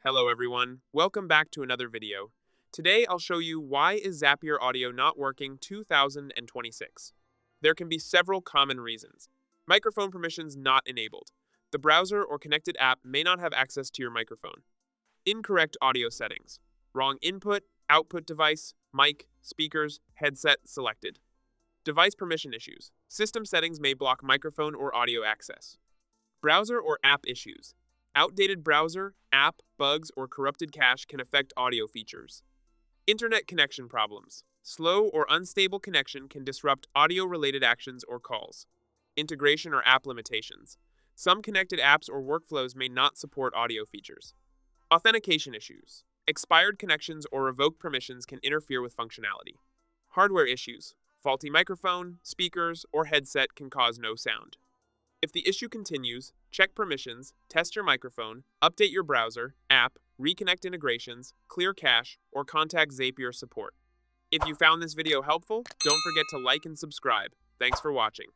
Hello everyone, welcome back to another video. Today I'll show you why is Zapier audio not working 2026. There can be several common reasons. Microphone permissions not enabled. The browser or connected app may not have access to your microphone. Incorrect audio settings. Wrong input, output device, mic, speakers, headset selected. Device permission issues. System settings may block microphone or audio access. Browser or app issues. Outdated browser, app, bugs, or corrupted cache can affect audio features. Internet connection problems. Slow or unstable connection can disrupt audio-related actions or calls. Integration or app limitations. Some connected apps or workflows may not support audio features. Authentication issues. Expired connections or revoked permissions can interfere with functionality. Hardware issues. Faulty microphone, speakers, or headset can cause no sound. If the issue continues, check permissions, test your microphone, update your browser, app, reconnect integrations, clear cache, or contact Zapier support. If you found this video helpful, don't forget to like and subscribe. Thanks for watching.